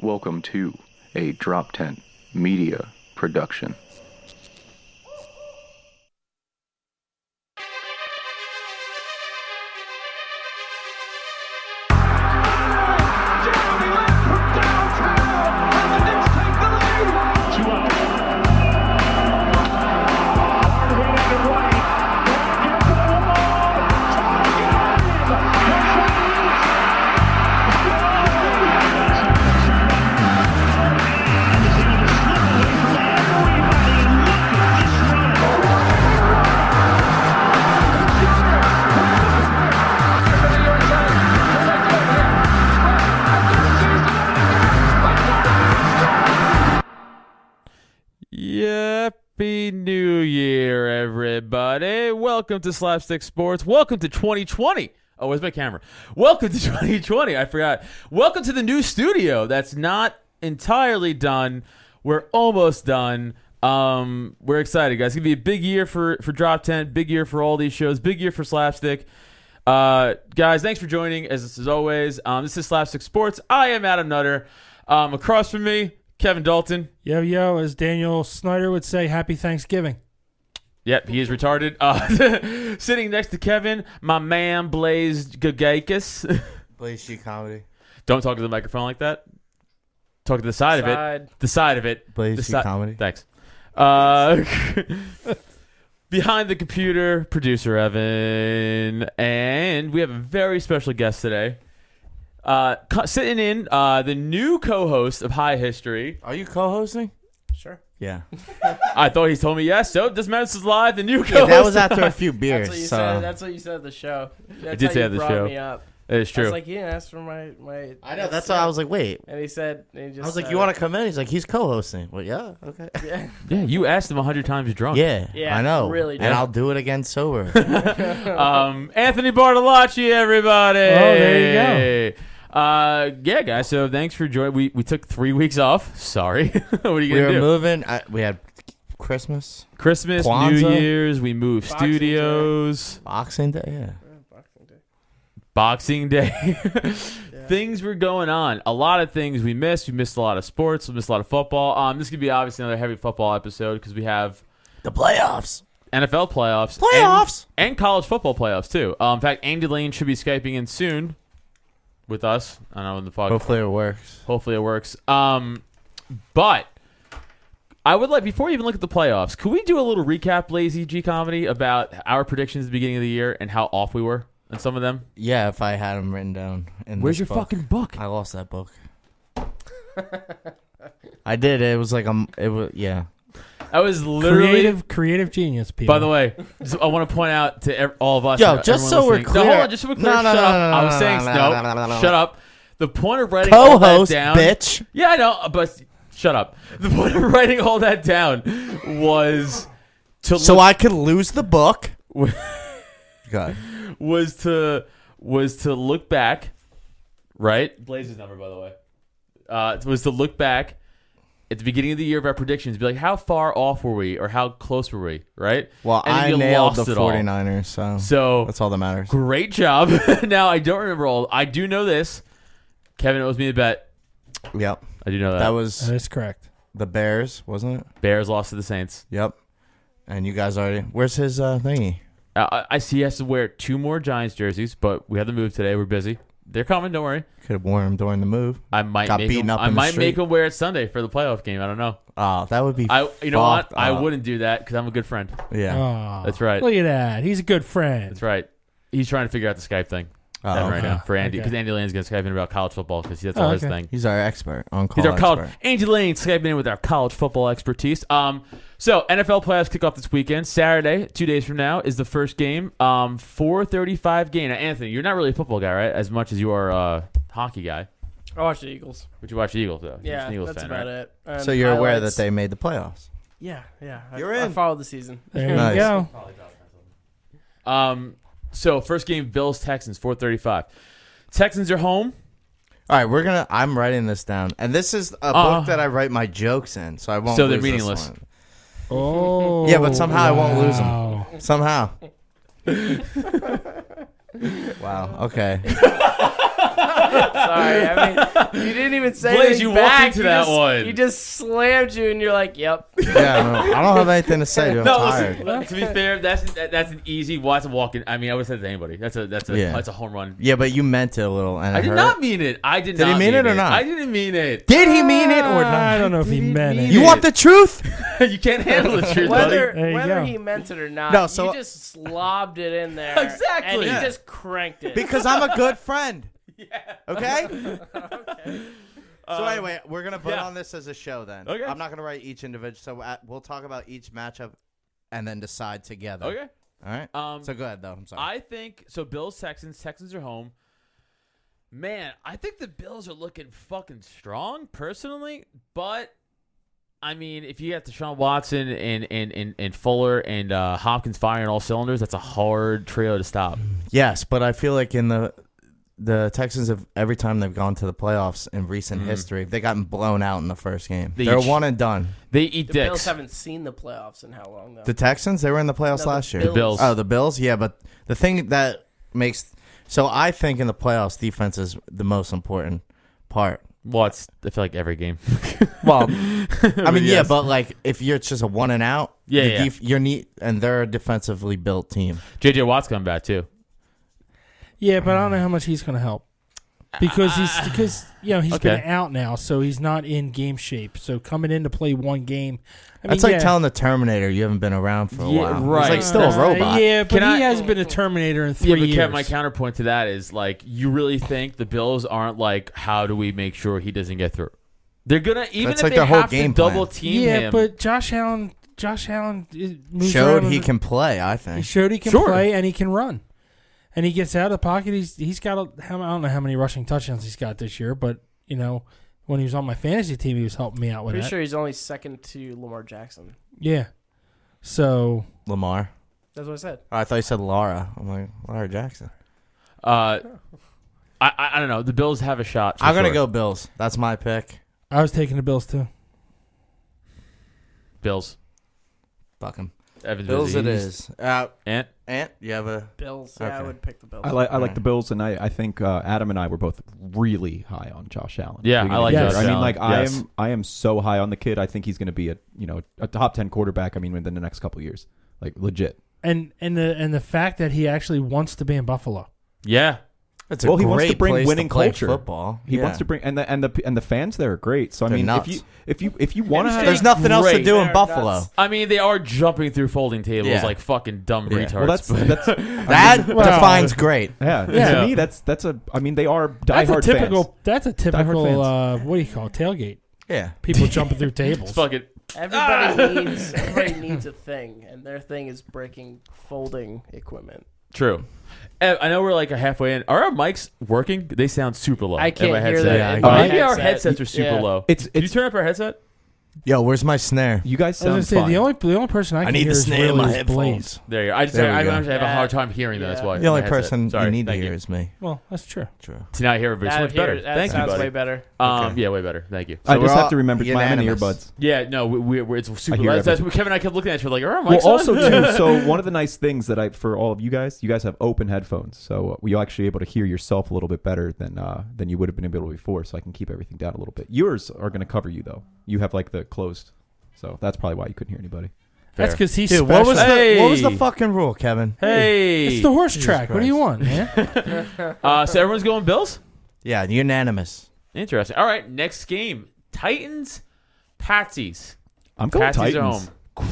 Welcome to a DropTent Media Production. Happy New Year, everybody. Welcome to Slapstick Sports. Welcome to 2020. Oh, where's my camera? Welcome to 2020. I forgot. Welcome to the new studio that's not entirely done. We're almost done. We're excited, guys. It's going to be a big year for DropTent, big year for all these shows, big year for Slapstick. Guys, thanks for joining, as always. This is Slapstick Sports. I am Adam Nutter. Across from me, Kevin Dalton. Yo, as Daniel Snyder would say, happy Thanksgiving. Yep, he is retarded. Sitting next to Kevin, my man Blaze Gagakis. Blaze G Comedy. Don't talk to the microphone like that. Talk to the side of it. The side of it. Blaze G Comedy. Thanks. Behind the computer, producer Evan. And we have a very special guest today. Sitting in, the new co-host of High History. Are you co-hosting? Sure. Yeah. I thought he told me yes. So doesn't matter. This is live. The new co-host. Yeah, that was after a few beers. That's what you said at the show. I did say at the show. Me up. It is true. I was like, you didn't ask for my. I know. That's why I was like, wait. And he said, I was like, you want to come in? He's like, he's co-hosting. Well, yeah, okay. Yeah, you asked him 100 times drunk. Yeah, I know. Really and I'll do it again sober. Anthony Bartolacci, everybody. Oh, there you go. Yeah, guys. So thanks for joining. We took 3 weeks off. Sorry. What are you gonna do? We were moving. We had Christmas, Kwanzaa, New Year's. We moved studios. Boxing Day. Yeah. Boxing Day. Things were going on. A lot of things we missed. We missed a lot of sports. We missed a lot of football. This could be obviously another heavy football episode because we have the playoffs. NFL playoffs. And college football playoffs, too. In fact, Andy Lane should be Skyping in soon with us. I don't know when the fuck. Hopefully it works. But I would like, before we even look at the playoffs, could we do a little recap, Lazy G Comedy, about our predictions at the beginning of the year and how off we were on some of them? Yeah, if I had them written down. Where's your fucking book? I lost that book. I did. It was like yeah. I was literally creative genius, people. By the way, I want to point out to all of us. Yo, just so we're clear. No, hold on, just so we're clear. Shut up. I was saying no. Shut up. The point of writing all that down, bitch. Yeah, I know, but shut up. The point of writing all that down was so I could lose the book. God. Was to look back, right? Blaze's number, by the way. Was to look back at the beginning of the year of our predictions, be like, how far off were we, or how close were we, right? Well, and I nailed the 49ers, so that's all that matters. Great job. Now, I don't remember all. I do know this. Kevin owes me a bet. Yep. I do know that. That is correct. The Bears, wasn't it? Bears lost to the Saints. Yep. And you guys already... Where's his thingy? I see he has to wear 2 more Giants jerseys, but we had the move today. We're busy. They're coming. Don't worry. Could have worn them during the move. I might Got beaten up. I might make him wear it Sunday for the playoff game. I don't know. Oh, that would be. You know what? I wouldn't do that because I'm a good friend. Yeah, that's right. Look at that. He's a good friend. That's right. He's trying to figure out the Skype thing right now for Andy because Andy Lane's going to Skype in about college football because that's all his thing. He's our expert on college. He's our college. Andy Lane Skyping in with our college football expertise. So NFL playoffs kick off this weekend. Saturday, 2 days from now, is the first game. 4:35 game. Now, Anthony, you're not really a football guy, right? As much as you are a hockey guy. I watch the Eagles. But you watch the Eagles, though. Yeah, Eagles that's fan, about right? it. And so you're aware that they made the playoffs? Yeah. You're in. I followed the season. There you go. So first game, Bills Texans, 4:35. Texans are home. All right, I'm writing this down, and this is a book that I write my jokes in, so I won't. So they're lose meaningless. This one. Oh, yeah, but somehow I won't lose them. Somehow. Wow. Okay. Sorry, I mean, you didn't even say Blaze, anything you walked back. into You that just- one. He just slammed you, and you're like, "Yep." Yeah, no, I don't have anything to say. Dude. I'm No, tired. listen, to be fair, that's an easy Watson walk-in. I mean, I would have said it to anybody. That's a home run. Yeah, but you meant it a little, and I it did hurt. not mean it. I did Did not he mean it or not? I didn't mean it. Did he mean it or I not? don't know if he meant it. You want the truth? You can't handle the truth, buddy. There you Whether go. he meant it or not, No, so- you just slobbed it in there. Exactly. And he Yeah. just cranked it. Because I'm a good friend. Yeah. Okay? So anyway, we're gonna vote yeah. on this as a show. Then Okay. I'm not gonna write each individual. So we'll talk about each matchup, and then decide together. Okay. All right. So go ahead though. I'm sorry. I think so. Bills, Texans. Texans are home. Man, I think the Bills are looking fucking strong, personally. But I mean, if you got Deshaun Watson and Fuller and Hopkins firing all cylinders, that's a hard trio to stop. Yes, but I feel like in the Texans have every time they've gone to the playoffs in recent history, they gotten blown out in the first game. They They're each- one and done. They eat the dicks. Bills haven't seen the playoffs in how long though? The Texans, they were in the playoffs No, the last year. Bills. Bills. Oh, the Bills? Yeah, but the thing that makes... So I think in the playoffs, defense is the most important part. Well, it's I feel like every game. Well, I mean, yeah, yes. but like if you're just a one and out, Yeah, the yeah. you're neat, and they're a defensively built team. JJ Watt's coming back too. Yeah, but I don't know how much he's going to help. Because he's Okay. been out now, so he's not in game shape. So coming in to play one game, I That's mean, like telling the Terminator you haven't been around for a Yeah, while. right. He's like still a robot. Yeah, but Can I- he hasn't been a Terminator in 3 Yeah, but years. Kev, my counterpoint to that is like, you really think the Bills aren't like, how do we make sure he doesn't get through? They're gonna even That's if like they their whole have to game plan. double team yeah, him. but Josh Allen moves Showed around he in the- can play, I He think. showed he can Sure. play and he can run, and he gets out of the pocket. He's got I don't know how many rushing touchdowns he's got this year, but when he was on my fantasy team, he was helping me out with Pretty that. sure he's only second to Lamar Jackson. Yeah, so Lamar. That's what I said. Oh, I thought you said Laura. I'm like, Laura Jackson. I don't know. The Bills have a shot. For I'm going to sure. go Bills. That's my pick. I was taking the Bills too. Bills. Fuck him. Evans Bills it He's- is. Ant? You have a... Bills. Yeah, I Okay. would pick the Bills. I like Alright. the Bills, and I think Adam and I were both really high on Josh Allen. Yeah, Beginning I like of the Josh year. I mean, Allen. like Yes. I am so high on the kid. I think he's going to be a top 10 quarterback. I mean, within the next couple of years, like legit. And the fact that he actually wants to be in Buffalo. Yeah. It's a Well, he wants to great bring place winning play culture. football. He Yeah. wants to bring and the fans there are great. So I They're mean, nuts. if you want to have There's nothing else to Great. do in They're Buffalo. nuts. I mean, they are jumping through folding tables Yeah. like fucking dumb Yeah. retards. well, that's but- that's That defines great. yeah. Yeah. To me, that's a. I mean, they are That's a diehard typical. fans. That's a typical. fans. What do you call it? Tailgate? Yeah. People jumping through tables. fucking Everybody needs a thing, and their thing is breaking folding equipment. true. Ev, I know we're like halfway in. Are our mics working? They sound super low. I in can't my hear headset. that. Yeah, in I my Maybe our headset. headsets are super Yeah. low. It's Can you turn up our headset? Yo, where's my snare? You guys I was gonna sound say fine. the only person I can need hear the is snare in my really is headphones. Blaze. There you go. I There we go. have a Yeah. hard time hearing that. That's Yeah. why. The only my headset. person Sorry, you need to thank hear you. is me. Well, that's true. True. To now hear everybody so much better. That Thank you, sounds buddy. way better. Okay. Yeah, way better. Thank you. I So just we're have all to remember I'm in unanimous. earbuds. Yeah, no, it's super. hear That's everything. what Kevin and I kept looking at each other like, are our Well, mics on? also too. So one of the nice things that for all of you guys have open headphones, so you're actually able to hear yourself a little bit better than you would have been able to before. So I can keep everything down a little bit. Yours are going to cover you though. You have like the closed, so that's probably why you couldn't hear anybody. That's because he's Dude, special. what was the Hey. fucking rule, Kevin? Hey, It's the horse Jesus track. What do you Christ. want, man? so everyone's going Bills. Yeah, unanimous. Interesting. All right, next game: Titans, Patsies. I'm going Patsies are Titans. home.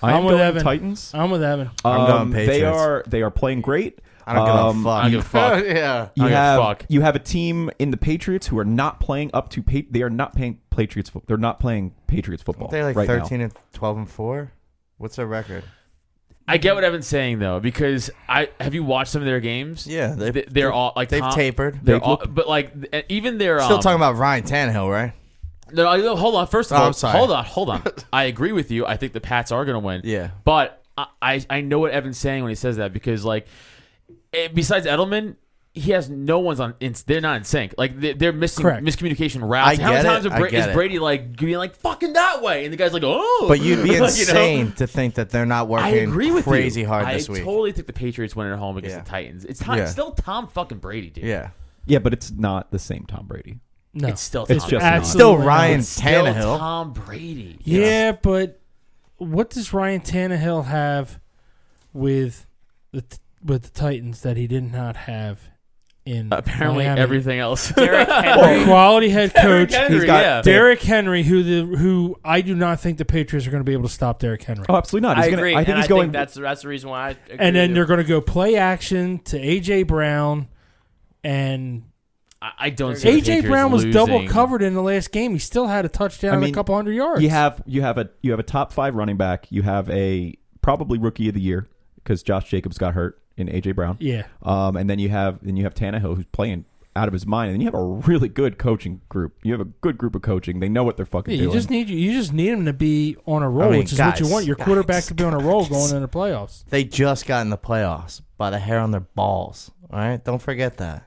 I am I'm with going Evan. Titans. I'm with Evan. I'm going They Patriots. are playing great. I don't give a fuck. I don't give a fuck. Yeah. You I don't give a have fuck. you have a team in the Patriots who are not playing up to they are not playing Patriots. They're not playing Patriots football. They're like right 13 and 12 and 4. What's their record? I get what Evan's saying though, because have you watched some of their games? Yeah, They're all like they've tapered. They're They all, look- but like even their Still talking about Ryan Tannehill, right? No, hold on. First of Oh, all, I'm sorry. hold on. I agree with you. I think the Pats are going to win. Yeah. But I know what Evan's saying when he says that, because like besides Edelman, he has no one's on. They're not in sync. Like they're missing Correct. miscommunication routes. I How many get times it. is I get it. Brady like being like fucking that way, and the guy's like, oh. But you'd be Like, you know? insane to think that they're not working I agree with crazy you. hard this I week. totally think the Patriots win at home against Yeah. the Titans. It's Yeah. still Tom fucking Brady, dude. Yeah. Yeah, but it's not the same Tom Brady. No, It's still It's Tom just Brady. not. Still absolutely Ryan not. It's still Tannehill. Tom Brady. Yeah, but what does Ryan Tannehill have with the Titans that he did not have in Apparently Miami? everything else. Derrick A Henry. quality head coach. Henry, He's got- yeah. Derrick Henry, who I do not think the Patriots are going to be able to stop Derrick Henry. Oh, absolutely not. He's I gonna, agree. I think and he's going. that's the reason why I agree And then with they're you. going to go play action to A.J. Brown, and I don't see the A.J. Patriots Brown was double losing. covered in the last game. He still had a touchdown and a couple hundred yards. You have a top 5 running back. You have a probably rookie of the year because Josh Jacobs got hurt in A.J. Brown. Yeah. And then you have Tannehill who's playing out of his mind, and then you have a really good coaching group. You have a good group of coaching. They know what they're fucking Yeah, doing. you just need him to be on a roll, I mean, which is what you guys, want. Your quarterback guys, to be on a roll going into the playoffs. They just got in the playoffs by the hair on their balls. All right, don't forget that.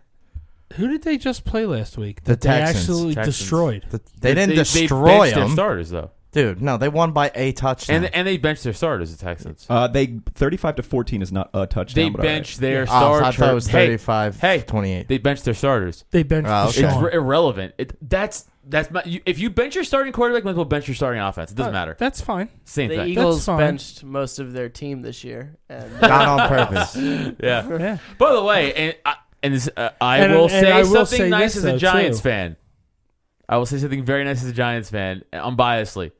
Who did they just play last week? The That they Texans. actually Texans. destroyed. They didn't They destroy benched their them, starters though, dude. No, they won by a touchdown. and they benched their starters. The Texans. They 35-14 is not a touchdown. They but all right. benched their I starters. thought it was Hey, 35-28. they benched their starters. They benched Oh, okay. It's Deshaun. irrelevant. That's if you bench your starting quarterback, might as well bench your starting offense. It doesn't matter. That's fine. Same the thing. Eagles fine. benched most of their team this year, and Not on purpose. Yeah. Yeah. By the way, I And- will and say I will something say nice this, as a though, Giants too. fan. I will say something very nice as a Giants fan, unbiasedly.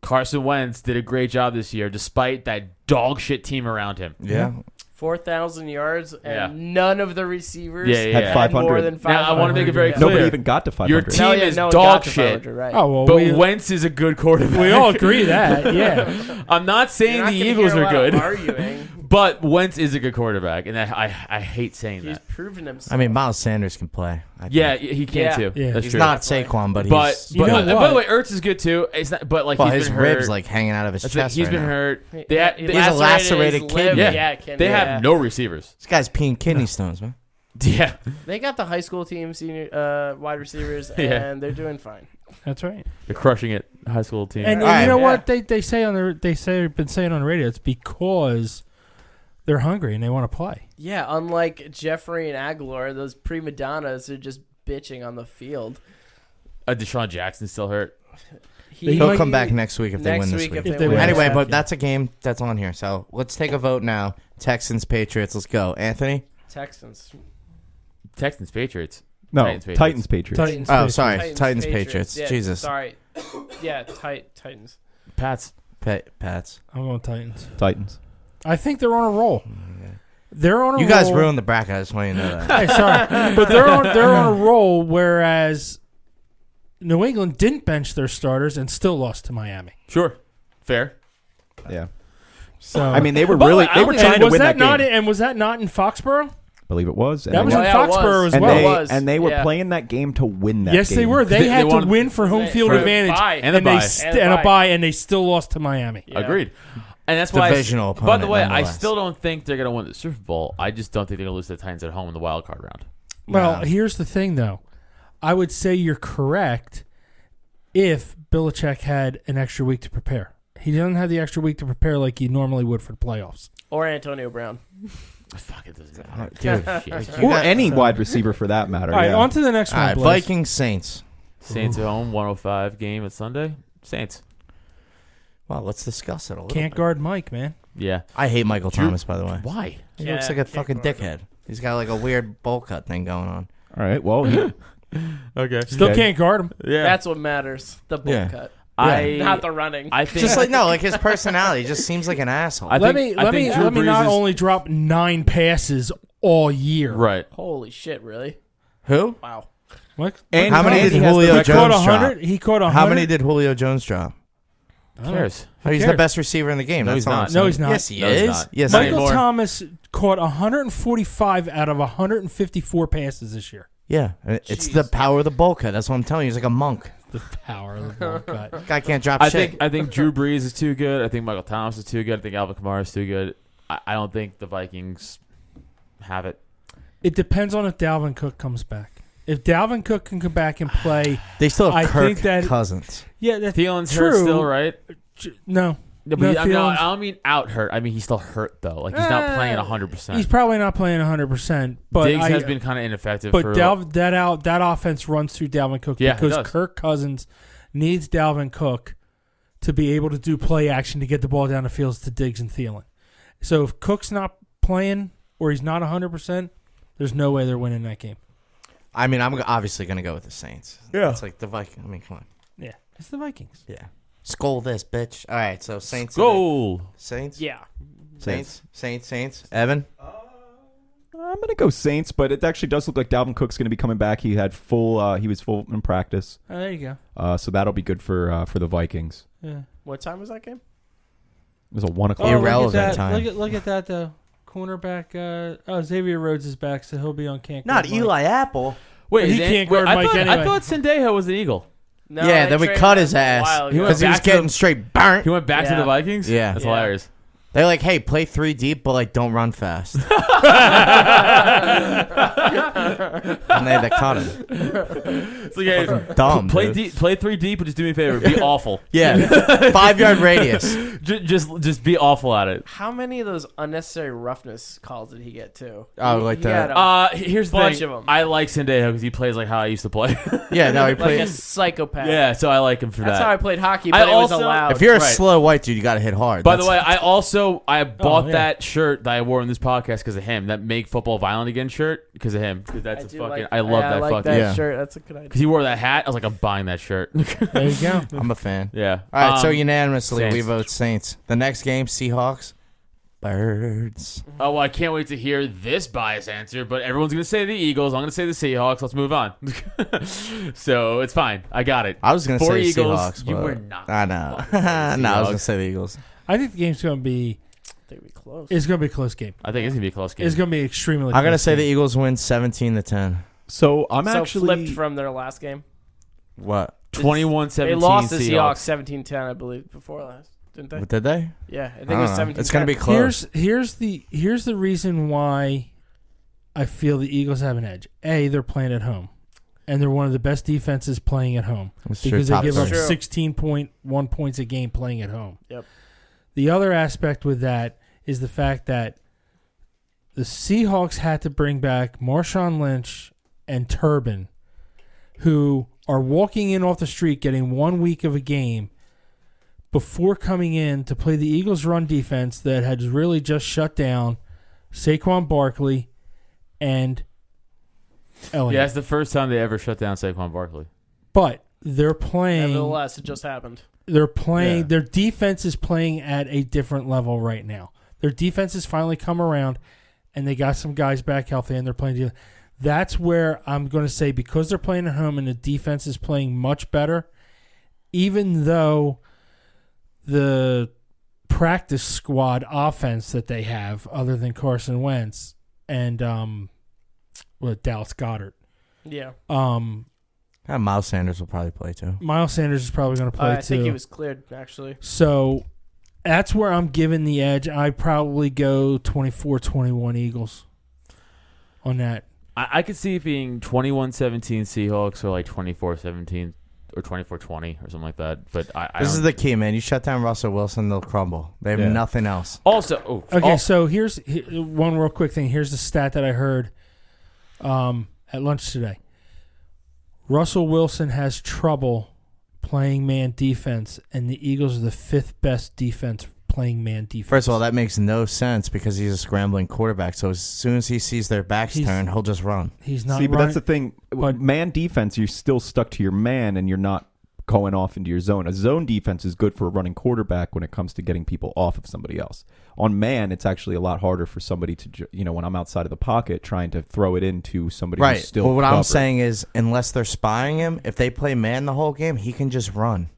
Carson Wentz did a great job this year, despite that dog shit team around him. Yeah. 4,000 yards, and Yeah. none of the receivers Yeah, yeah, Had yeah. had more 500. than 500. Now, I want to make it very Yeah. clear. Nobody even got to 500. Your team No, yeah, is no one dog got to shit, 500, right? Oh well, but we, Wentz is a good quarterback. we all agree that. Yeah. I'm not You're saying not the gonna Eagles hear a are lot of good, arguing. but Wentz is a good quarterback, and I hate saying He's that. proven himself. I mean, Miles Sanders can play. I think. Yeah, he can Yeah. too. Yeah. That's He's true. not Saquon, but But, he's. You know by the what? way, Ertz is good too. It's not, but like well, he's his been ribs hurt. like hanging out of his That's it. chest. He's right been now. hurt. He They He's a lacerated his kidney. lip. Yeah. Kidney, they yeah. have no receivers. This guy's peeing kidney stones, man. Yeah, They got the high school team, senior wide receivers, Yeah. and they're doing fine. That's right. they're crushing it. High school team. And, All and right. you know Yeah. what they say on been saying on the radio? It's because they're hungry and they want to play. Yeah, unlike Jeffrey and Aguilar, those prima donnas are just bitching on the field. Deshaun Jackson's still hurt. He'll come back next week if they win this week week. if they win. Anyway, Yeah. but that's a game that's on here. So let's take a vote now. Texans, Patriots. Let's go. Anthony? Texans. Texans, Patriots. no, Patriots. Titans, Patriots. Titans. Oh, Patriots. sorry. Titans, Patriots. Yeah, Jesus. Sorry. Yeah, Titans. Pats. Pats. I'm going Titans. Titans. I think they're on a roll. They're on a roll. You guys ruined the bracket. I just want you to know that. Hey, sorry, but they're on a roll. Whereas New England didn't bench their starters and still lost to Miami. Sure. Fair. Yeah. So I mean, they were By the really way, I they don't were think- trying and to was win that that not? game. And was that not in Foxborough? I believe it was. And That they was won. in Yeah, it Foxborough was. as and well. they was. and they were Yeah. playing that game to win that Yes, game. they were. They They had to won- win for home They- field for advantage, bye. And a bye. and a bye, and they still lost to Miami. Yeah. Agreed. And that's why. Divisional By the opponent, way, I nonetheless. still don't think they're going to win the Super Bowl. I just don't think they're going to lose to the Titans at home in the wild card round. Well, No. here's the thing, though. I would say you're correct if Belichick had an extra week to prepare. He doesn't have the extra week to prepare like he normally would for the playoffs. Or Antonio Brown. Fuck, it doesn't matter. Dude. Shit. You or got- any wide receiver for that matter. All right, yeah. on to the next All one, right, Blaze. Vikings, Saints. Saints at home, 105 game at Sunday. Saints. Well, let's discuss it a little Can't bit. guard Mike, man. Yeah. I hate Michael Thomas, by the way. Why? He Yeah, looks like a can't fucking guard dickhead. He's got like a weird bowl cut thing going on. All right. Well, he- Okay. Still Okay. can't guard him. Yeah. That's what matters. The bull Yeah. cut. I Not the running. I think Just like no, like his personality just seems like an asshole. I Let think- me I let think me Drew let me Brees not is- only drop 9 passes all year. right. Holy shit, really? Who? Wow. What? And How many Andy did has the Julio He record. caught Jones drop? 100. He caught 100. How many did Julio Jones drop? Who cares? Oh, he's the cares? best receiver in the game. No, That's he's all I'm not. saying. No, he's not. Yes, he No, he's is. not. Yes, Mike- he is. Michael more. Thomas caught 145 out of 154 passes this year. Yeah, it's the Jeez. power of the bowl cut. That's what I'm telling you. He's like a monk. The power of the ball cut. Guy can't drop I shit. think Drew Brees is too good. I think Michael Thomas is too good. I think Alvin Kamara is too good. I don't think the Vikings have it. It depends on if Dalvin Cook comes back. If Dalvin Cook can come back and play, They still have I Kirk think that- Cousins. yeah, that's Thiel's true. hurt still, right? No, No, No but I feelings? don't mean out hurt. I mean he's still hurt though. Like he's not playing 100%. He's probably not playing 100%. But Diggs has been kind of ineffective. But for that offense runs through Dalvin Cook Yeah, it because does. Kirk Cousins needs Dalvin Cook to be able to do play action to get the ball down the field to Diggs and Thielen. So if Cook's not playing or he's not 100%, there's no way they're winning that game. I mean, I'm obviously going to go with the Saints. Yeah. It's like the Vikings. I mean, come on. Yeah, it's the Vikings. Yeah. Skull this, bitch. All right, so Saints. goal. Saints? Yeah. Saints. Evan? I'm gonna go Saints, but it actually does look like Dalvin Cook's gonna be coming back. He had he was full in practice, Oh, there you go. so that'll be good for the Vikings. Yeah. What time was that game? It was a 1 o'clock. Irrelevant look at that. time. Look at that though. Cornerback. Xavier Rhodes is back, so he'll be on camp. Not Eli Apple. Wait, He can't guard Mike I anyway. thought Sendejo was an Eagle. No, Yeah, they then we traded cut him his a ass. while ago. He went Because he was back to getting the- straight burnt. He went back to Yeah. the Vikings? Yeah. That's Yeah. hilarious. They're like, hey, play 3 deep, but like don't run fast. And they cut him. It's like, hey, Dumb. play dude. deep, play 3 deep, but just do me a favor. Be awful. Yeah. 5-yard radius. Just be awful at it. How many of those unnecessary roughness calls did he get too? Oh, He- like he that. had a- Here's the Bunch thing. of 'em. I like Sendejo because he plays like how I used to play. Yeah, no, he like played. a psychopath. yeah, so I like him for That's that. how I played hockey, I but it was also- allowed. If you're a Right. slow white dude, you got to hit hard. By the That's- way, I bought yeah. that shirt that I wore in this podcast because of him. That Make Football Violent Again shirt because of him. Because that's a do fucking. like- I love yeah, that I like fucking. that Yeah. shirt. That's a good idea. Because he wore that hat, I was like, I'm buying that shirt. There you go. I'm a fan. yeah. All right, so unanimously we Saints. vote Saints. The next game, Seahawks, Birds. Oh, well, I can't wait to hear this bias answer, but everyone's going to say the Eagles. I'm going to say the Seahawks. Let's move on. So it's fine. I got it. I was going to For say Eagles, Seahawks. you but were not I know. fucking saying No, I was Seahawks. going to say the Eagles. I think the game's going to be. I think it'd be close. It's going to be a close game. I think it's going to be a close game. It's going to be extremely. I'm going to close say the game. Eagles win 17-10. So I'm so actually flipped from their last game. What? 21-17 They lost the Seahawks. Seahawks 17-10, I believe, before last. Didn't they? Did they? Yeah, I think I it was don't know. 17-10. It's going to be close. Here's the reason why I feel the Eagles have an edge. A, they're playing at home, and they're one of the best defenses playing at home It's true, because they top give up three. True. 16.1 points a game playing at home. Yep. The other aspect with that is the fact that the Seahawks had to bring back Marshawn Lynch and Turbin, who are walking in off the street getting 1 week of a game before coming in to play the Eagles' run defense that had really just shut down Saquon Barkley and Elliott. Yeah, it's the first time they ever shut down Saquon Barkley. But they're playing. Nevertheless, it just happened. They're playing. Yeah. Their defense is playing at a different level right now. Their defense has finally come around, and they got some guys back healthy, and they're playing. That's where I'm going to say, because they're playing at home and the defense is playing much better, even though the practice squad offense that they have, other than Carson Wentz and Dallas Goedert, Yeah. Miles Sanders will probably play too. Miles Sanders is probably going to play I too. think he was cleared, actually. So that's where I'm giving the edge. I probably go 24-21 Eagles on that. I could see it being 21-17 Seahawks or like 24-17 or 24-20 or something like that. But I This don't- is the key, man. You shut down Russell Wilson, they'll crumble. They have Yeah. nothing else. also Okay, so here's one real quick thing. Here's the stat that I heard at lunch today. Russell Wilson has trouble playing man defense, and the Eagles are the 5th best defense playing man defense. First of all, that makes no sense because he's a scrambling quarterback. So as soon as he sees their backs He's- turn, he'll just run. he's not See, but running. that's the thing. but- Man defense, you're still stuck to your man, and you're not going off into your zone. A zone defense is good for a running quarterback when it comes to getting people off of somebody else. On man, it's actually a lot harder for somebody to, when I'm outside of the pocket trying to throw it into somebody Right. who's still But what I'm covered. saying is, unless they're spying him, if they play man the whole game, he can just run.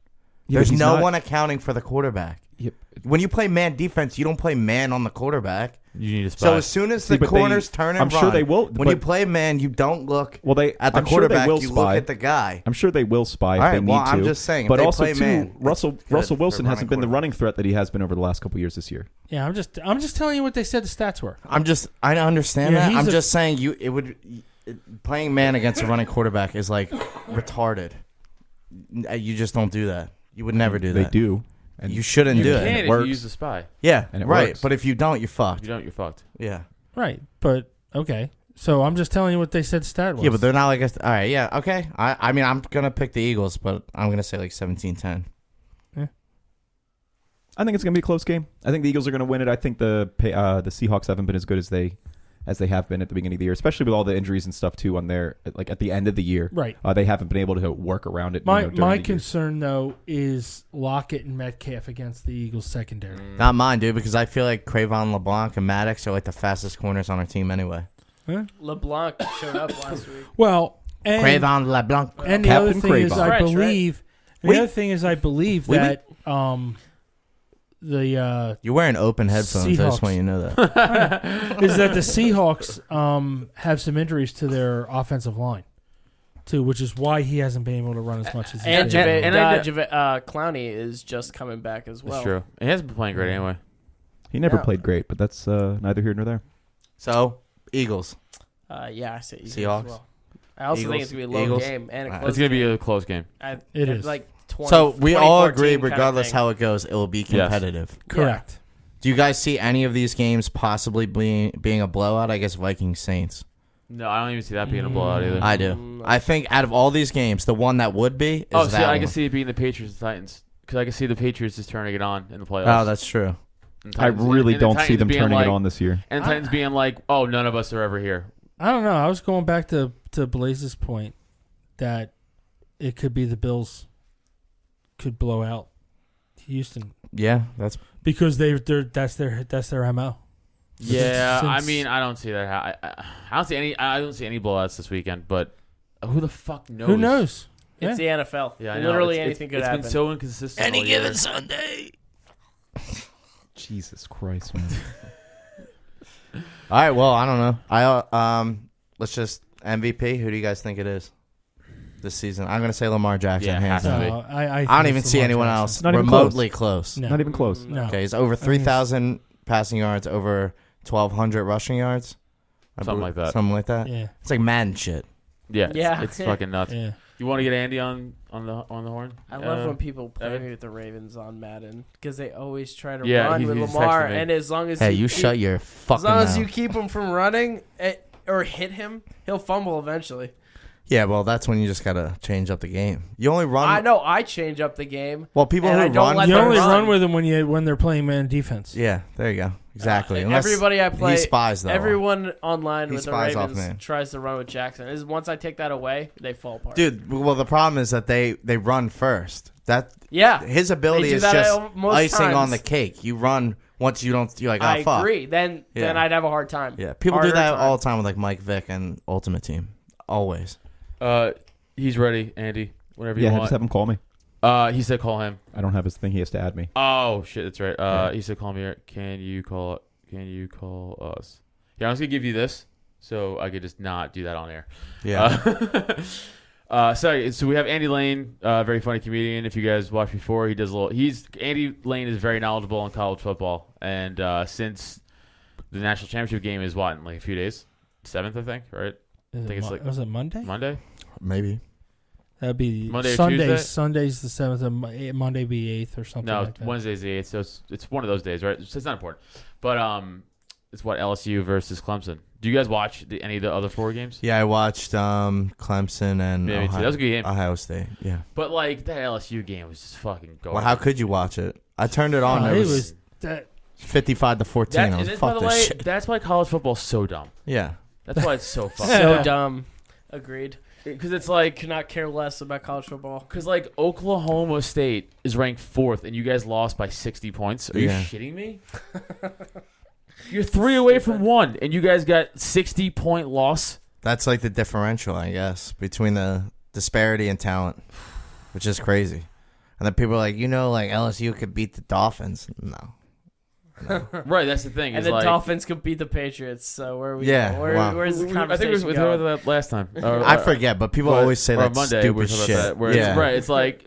Yeah, There's but he's no not- one accounting for the quarterback. Yep. When you play man defense, you don't play man on the quarterback. you need to So spy. as soon as See, the but they- corners turn and I'm run, sure they will, When you but- play man, you don't look Well, at the I'm sure they quarterback. will You spy. look at the guy. I'm sure they will spy if All they right, need well, to. I'm just saying, if But they also play too, man, Russell it's good Wilson for hasn't been the running running threat that he has been over the last couple years this year. Yeah, I'm just telling you what they said the stats were. I understand Yeah, that. he's I'm a- just saying playing man against a running quarterback is like retarded. You just don't do that. You would never do They that. do. And you shouldn't You do can it. if works. you use the spy. Yeah, And it right. works. But if you don't, you're If fucked. you don't, you're fucked. Yeah. Right, but okay. So I'm just telling you what they said stat was. Yeah, but they're not like all right, yeah, okay. I mean, I'm going to pick the Eagles, but I'm going to say like 17-10. I think it's going to be a close game. I think the Eagles are going to win it. I think the Seahawks haven't been as good as they have been at the beginning of the year, especially with all the injuries and stuff too on their like at the end of the year. Right. They haven't been able to work around it. My during the year. concern though is Lockett and Metcalf against the Eagles secondary. Not mine, dude, because I feel like Cravon LeBlanc and Maddox are like the fastest corners on our team anyway. LeBlanc showed up last week. Well, and Cravon LeBlanc. and the Captain other thing is Craven. I French, right? believe the other thing is I believe that the You're wearing open headphones. I just Seahawks. want you to know that. is that the Seahawks have some injuries to their offensive line too, which is why he hasn't been able to run as much as he And did. Clowney is just coming back as well. That's true. He hasn't been playing great anyway. He never Yeah. played great, but that's neither here nor there. So, Eagles. Yeah, I say Eagles Seahawks? as well. I also think it's gonna be a low Eagles? game and a Alright. close It's going to be game. a close game. It is. Like 20, So, we all agree, 2014 kind of regardless thing. how it goes, it will be competitive. Correct. Do you guys see any of these games possibly being a blowout? I guess Vikings Saints. No, I don't even see that being a blowout either. I do. I think out of all these games, the one that would be is Oh, that see, I one. can see it being the Patriots and Titans. Because I can see the Patriots just turning it on in the playoffs. Oh, that's true. And I Titans- really and the don't see Titans them being turning like- it on this year. And the Titans being like, oh, none of us are ever here. I don't know. I was going back to Blaze's point that it could be the Bills could blow out Houston Yeah, that's because that's their MO. Yeah, Since- I mean, I don't see that. I don't see any. I don't see any blowouts this weekend. But who the fuck knows? Who knows? It's the NFL. Yeah, I know. Literally It's- anything could It's happen. been so inconsistent. all year. Sunday. Jesus Christ, man. All right, well, I don't know. Let's just MVP. Who do you guys think it is this season? I'm gonna say Lamar Jackson. Yeah, hands has to down. be. I I don't even see anyone else Not even remotely close. No. Not even close. No. Okay, he's over 3,000 passing yards, over 1,200 rushing yards. Something like that. Something like that. Yeah. It's like Madden shit. Yeah, Yeah. it's fucking nuts. Yeah. You want to get Andy on the horn? I love when people play Evan? me with the Ravens on Madden because they always try to Yeah, run he's with texting Lamar, me. and as long as Hey, you you keep, shut your as fucking long mouth. as you keep him from running or hit him, he'll fumble eventually. Yeah, well, that's when you just gotta change up the game. You only run. I know. I change up the game. Well, people and who I don't run. let You them only run. run with them when they're playing man defense. Yeah, there you go. Exactly. And Unless everybody I play, he spies though. everyone online He with the spies off Ravens man. tries to run with Jackson. Is once I take that away, they fall apart. Dude, well, the problem is that they run first. That yeah, his ability They do is that just most icing on times. the cake. You run once you don't. You're like, oh I fuck. agree. Then Yeah. I'd have a hard time. Yeah, people do Harder that time. all the time with like Mike Vick and Ultimate Team. Always. He's ready, Andy. Whenever Yeah, you just want. have him call me. He said call him. I don't have his thing. He has to add me. Oh shit, that's right. Yeah. He said call me. Can you call us? Yeah, I'm just gonna give you this, so I could just not do that on air. Yeah. So we have Andy Lane, very funny comedian. If you guys watched before, he does a little. Andy Lane is very knowledgeable on college football, and since the national championship game is what in like a few days, 7th I think, right? I think it's like- was it Monday? Monday. Maybe. That'd be Monday or Sundays. Tuesday? Sunday's the 7th, and Monday be 8th or something No, like that. Wednesday's the 8th, so it's one of those days, right? It's not important, but it's what LSU versus Clemson. Do you guys watch any of the other 4 games? Yeah, I watched Clemson and Yeah, me too. That was a good game. Ohio State. Yeah. But like that LSU game was just fucking garbage. Well, how could you watch it? I turned it on. Oh, and it it was that. 55-14. I was by fuck the this way, shit. that's why college football's so dumb. Yeah. That's why it's so fucking So dumb. Agreed. because it's like Could not care less about college football. because like Oklahoma State is ranked 4th and you guys lost by 60 points. Are Yeah. you shitting me? You're 3 away from 1 and you guys got 60-point loss. That's like the differential, I guess, between the disparity in talent, which is crazy. And then people are like, like LSU could beat the Dolphins. No. Right, that's the thing. And is the like, Dolphins could beat the Patriots. So where are we? Yeah, Going? wow. Where's the I think we conversation were going? talking about that last time. I forget, but people always say or that Monday, we were stupid talking about shit. that, where yeah. it's, right, it's like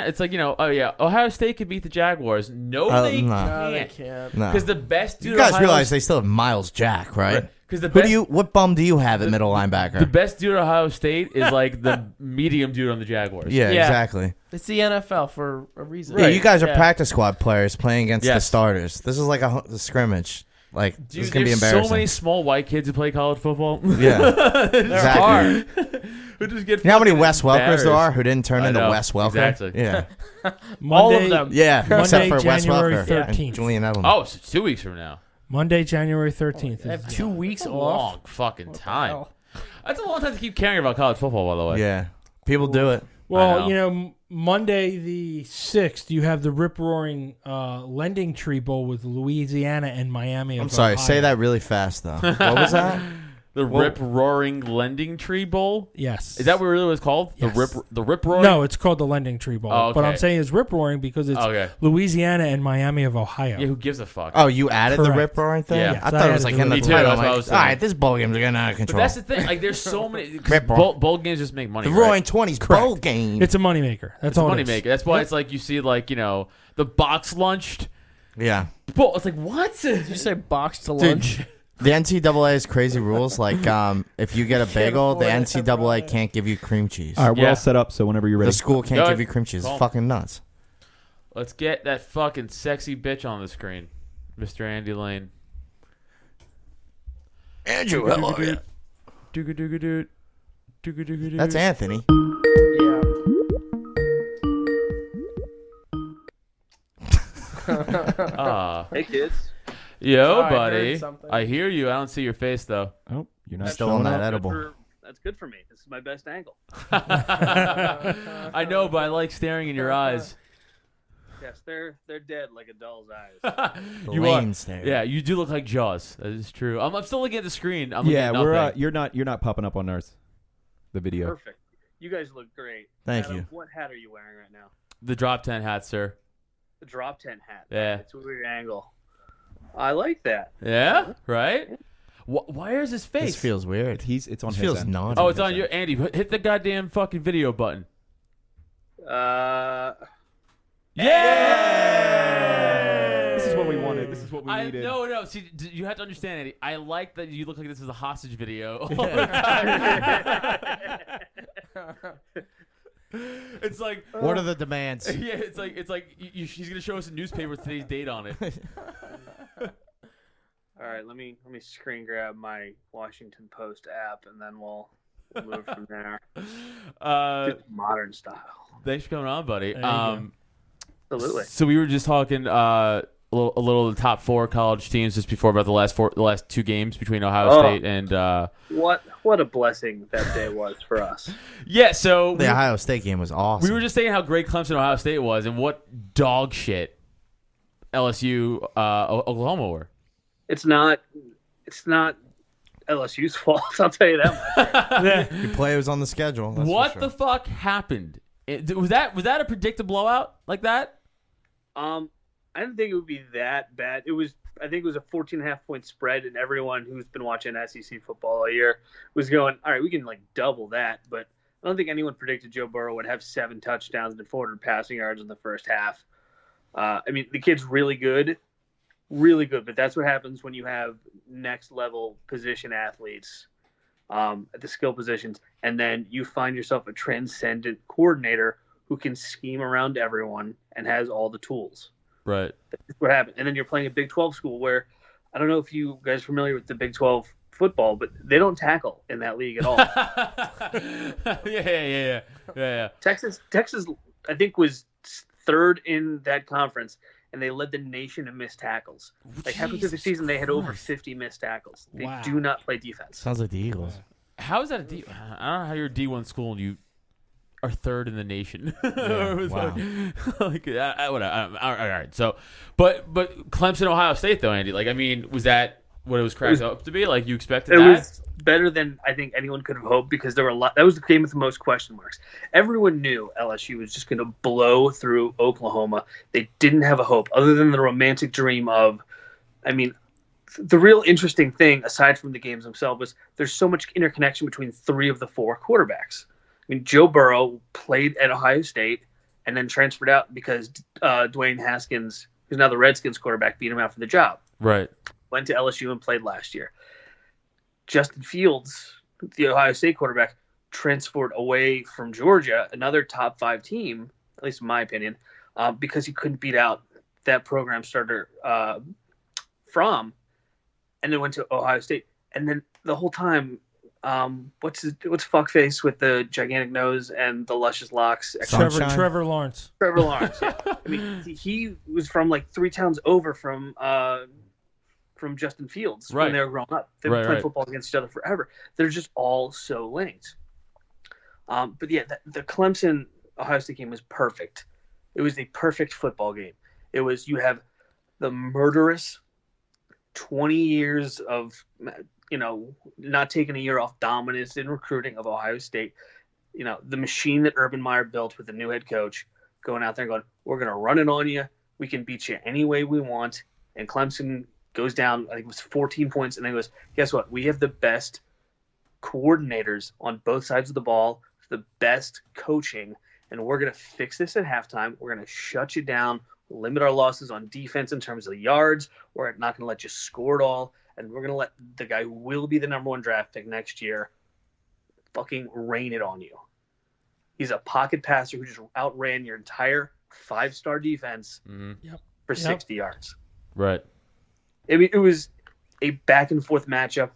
it's like oh yeah, Ohio State could beat the Jaguars. No, they no. No, they can't. can't. No. Because the best dude. You guys Ohio realize they still have Miles Jack, right? Because the Who best, do you? What bum do you have at middle linebacker? the best dude at Ohio State is like the medium dude on the Jaguars. yeah, Yeah. exactly. It's the NFL for a reason. Yeah, you guys are Yeah. practice squad players playing against the Yes. starters. This is like a scrimmage. Like Dude, this is gonna be there's embarrassing. so many small white kids who play college football. Yeah, exactly. Who just get You know how many fucking Wes Welkers there embarrassed. are who didn't turn I into know. Wes Welker? Exactly. Yeah, All of them. yeah. Except Monday, for Wes January Welker 13th. and Julian Edelman. Oh, so 2 weeks from now. Monday, January 13th. I have is- 2 weeks That's a off. long fucking time. hell? That's a long time to keep caring about college football, by the way. Yeah, people do it. I Well, know. you know, Monday the 6th, you have the rip-roaring Lending Tree Bowl with Louisiana and Miami. I'm of sorry. Ohio. Say that really fast though. What was that? The Well- Rip Roaring Lending Tree Bowl? Yes. Is that what it really was called? Yes. The Rip Roaring? No, it's called the Lending Tree Bowl. Oh, But okay. I'm saying it's rip-roaring because it's Okay. Louisiana and Miami of Ohio. Yeah, who gives a fuck? Oh, you added the Correct. rip roaring thing? Yeah. Yes, I I thought it was added like the in the Me too, title. that's I'm what I like, was all right, saying. this bowl game's getting out of But control. that's the thing. Like, there's so many. 'Cause Rip bowl games just make money. the right? Roaring 20s bowl game. It's a moneymaker. That's It's a all money it is. maker. That's why it's like you see, like, you know, the box lunched. Yeah. Bowl. It's like, what? Did you say box to Dude, lunch? The NCAA's crazy rules. Like, if you get a bagel, the afford it, NCAA right. can't give you cream cheese. All right, we're Yeah. all set up. So whenever you're ready, The school can't Go give ahead. you cream cheese. Call. It's fucking nuts. Let's get that fucking sexy bitch on the screen, Mr. Andy Lane. Andrew, hello. Dooga dooga doot. Dooga dooga doot. That's Anthony. Yeah. Ah. Hey, kids. Yo, Oh, I buddy. heard something. I hear you. I don't see your face, though. oh, you're not Still showing on that up. edible. That's good for me. This is my best angle. I know, but I like staring in your eyes. Yes, they're dead like a doll's eyes. The You are. lane stare. Yeah, you do look like Jaws. That is true. I'm still looking at the screen. I'm looking Yeah, at we're nothing. you're not popping up on ours. The video. Perfect. You guys look great. Thank Adam, you. What hat are you wearing right now? The DropTent hat, sir. The DropTent hat. Yeah. It's a weird angle. I like that. Yeah, right? Why is his face? This feels weird. It's on This his feels end. naughty. Oh, it's on you, Andy. Hit the goddamn fucking video button. Uh, Yeah! This is what we wanted. This is what we needed. No. See, you have to understand, Andy. I like that you look like this is a hostage video. It's like, What are the demands? yeah, it's like she's gonna show us a newspaper with today's date on it. all right, let me screen grab my Washington Post app, and then we'll move from there. Just modern style. Thanks for coming on, buddy. There you go. Absolutely. So we were just talking a little of the top 4 college teams just before about the last 2 games between Ohio State and What a blessing that day was for us. yeah. So The Ohio State game was awesome. we were just saying how great Clemson Ohio State was and what dog shit LSU Oklahoma were. It's not LSU's fault. I'll tell you that much. Your play was on the schedule. That's What for the sure. fuck happened? Was that a predicted blowout like that? I didn't think it would be that bad. I think it was a 14.5-point spread, and everyone who's been watching SEC football all year was going, all right, we can like double that. But I don't think anyone predicted Joe Burrow would have 7 touchdowns and 400 passing yards in the first half. I mean, the kid's really good, but that's what happens when you have next level position athletes at the skill positions, and then you find yourself a transcendent coordinator who can scheme around everyone and has all the tools. Right. That's what happened. And then you're playing a Big 12 school where I don't know if you guys are familiar with the Big 12 football, but they don't tackle in that league at all. Yeah. Texas, I think, was 3rd in that conference, and they led the nation in missed tackles. Like halfway through the season, they had over 50 missed tackles. They Wow. do not play defense. Sounds like the Eagles. How is that a D? I don't know how you're a D1 school and you are 3rd in the nation. Yeah, It was wow. whatever. All right. So, but Clemson, Ohio State, though, Andy. Like, I mean, was that what it was cracked up to be? Like, you expected It that? was better than I think anyone could have hoped because there were a lot. That was the game with the most question marks. Everyone knew LSU was just going to blow through Oklahoma. They didn't have a hope other than the romantic dream of, I mean, the real interesting thing, aside from the games themselves, was there's so much interconnection between 3 of the 4 quarterbacks. I mean, Joe Burrow played at Ohio State and then transferred out because Dwayne Haskins, who's now the Redskins quarterback, beat him out for the job. Right. Went to LSU and played last year. Justin Fields, the Ohio State quarterback, transferred away from Georgia, another top 5 team, at least in my opinion, because he couldn't beat out that program starter and then went to Ohio State. And then the whole time, what's fuckface with the gigantic nose and the luscious locks? Trevor Lawrence. Trevor Lawrence. Yeah. I mean, he was from like 3 towns over from Justin Fields when they were growing up. They've been playing football against each other forever. They're just all so linked. But yeah, the Clemson Ohio State game was perfect. It was a perfect football game. It was, you have the murderous 20 years of, not taking a year off dominance in recruiting of Ohio State. The machine that Urban Meyer built with the new head coach going out there and going, we're going to run it on you. We can beat you any way we want. And Clemson goes down, I think it was 14 points, and then goes, guess what? We have the best coordinators on both sides of the ball, the best coaching, and we're going to fix this at halftime. We're going to shut you down, limit our losses on defense in terms of the yards. We're not going to let you score it all, and we're going to let the guy who will be the number 1 draft pick next year fucking rain it on you. He's a pocket passer who just outran your entire 5-star defense for 60 yards. Right. I mean, it was a back-and-forth matchup.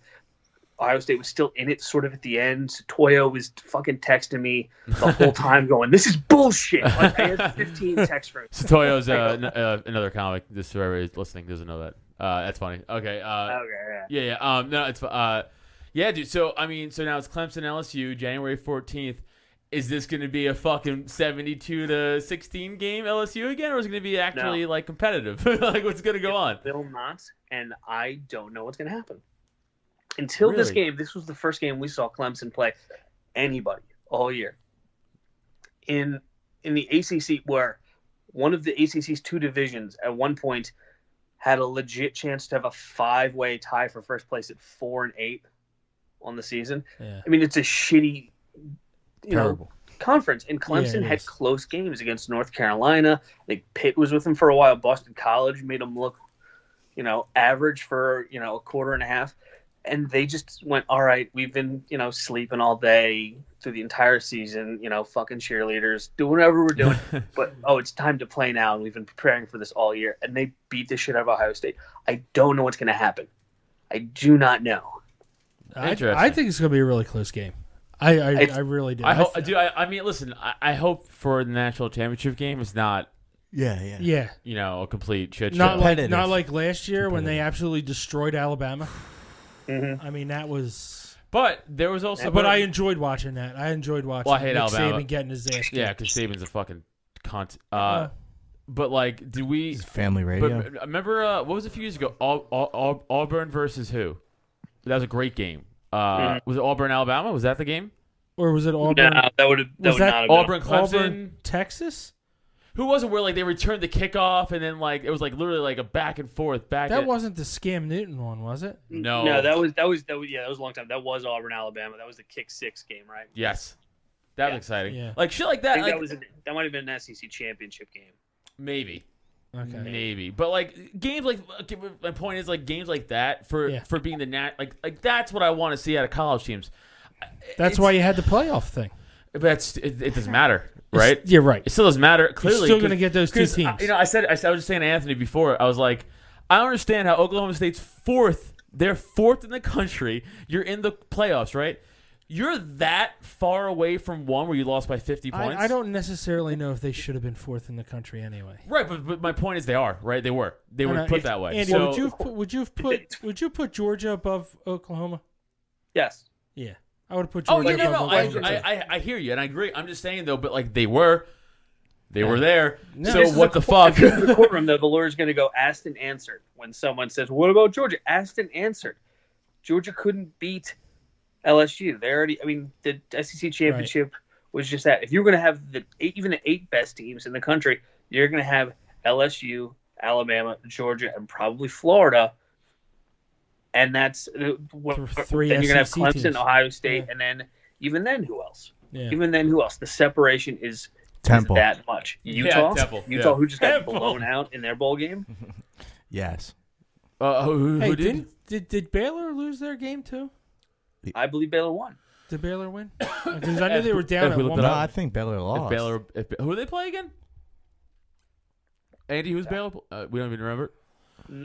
Ohio State was still in it sort of at the end. Toyo was fucking texting me the whole time going, this is bullshit. Like, I had 15 texts from him. Satoyo's another comic. This whoever listening doesn't know that. That's funny. Okay. Yeah. No, it's yeah, dude. So now it's Clemson LSU, January 14th. Is this going to be a fucking 72-16 game LSU again, or is it going to be actually like competitive? Like, what's going to go on? Will not, and I don't know what's going to happen. Until this game, this was the first game we saw Clemson play anybody all year. In the ACC, where one of the ACC's 2 divisions at one point had a legit chance to have a 5-way tie for first place at 4-8 on the season. Yeah. I mean, it's a shitty, conference. And Clemson had close games against North Carolina. I think Pitt was with them for a while. Boston College made them look, average for, a quarter and a half. And they just went, all right, we've been, sleeping all day through the entire season, fucking cheerleaders, do whatever we're doing. But, it's time to play now, and we've been preparing for this all year. And they beat the shit out of Ohio State. I don't know what's going to happen. I do not know. I think it's going to be a really close game. I really do. Listen, I hope for the national championship game it's not a complete shit show. Not like last year when they absolutely destroyed Alabama. Mm-hmm. I mean, that was. But there was also. But I enjoyed watching that. I enjoyed watching. Well, I hate Alabama. Saban getting his ass kicked. Yeah, because Saban's a fucking cunt. But like, do we? It's family radio. But remember, what was it a few years ago? Auburn versus who? That was a great game. Was it Auburn, Alabama? Was that the game? Or was it Auburn? No, that would not have Auburn, been. Clemson, Auburn, Texas? Who was it where like they returned the kickoff and then like it was like literally like a back and forth That wasn't the Scam Newton one, was it? No. No, that was a long time. That was Auburn, Alabama. That was the kick 6 game, right? Yes. That was exciting. Yeah. Like shit like that. I think that might have been an SEC championship game. Maybe. Okay. Maybe. But like games like my point is like games like that for being the like that's what I want to see out of college teams. That's why you had the playoff thing. But it doesn't matter, right? You're right. It still doesn't matter. Clearly, you're still going to get those 2 teams. I was just saying to Anthony before. I was like, I don't understand how Oklahoma State's 4th. They're 4th in the country. You're in the playoffs, right? You're that far away from one where you lost by 50 points. I don't necessarily know if they should have been 4th in the country anyway. Right, but my point is they are right. They were put that way. Andy, so, would you have put Georgia above Oklahoma? Yes. Yeah. I would have put Georgia above Oklahoma. I hear you, and I agree. I'm just saying, though, but, like, they were there. No. So what the fuck? In the courtroom, though, the lawyer's going to go, asked and answered. When someone says, what about Georgia? Asked and answered. Georgia couldn't beat LSU. The SEC championship was just that. If you're going to have even the 8 best teams in the country, you're going to have LSU, Alabama, Georgia, and probably Florida. And that's what three. Then you're gonna have SEC Clemson, teams. Ohio State, and then who else? Yeah. Even then, who else? The separation is Temple. that much. Utah, Temple. Utah, who just got blown out in their bowl game. Yes. Who Hey, did? did Baylor lose their game too? I believe Baylor won. Did Baylor win? Because I knew they were down if we at looked one it No, up. point. I think Baylor lost. Who they play again? Andy, who's Baylor? We don't even remember.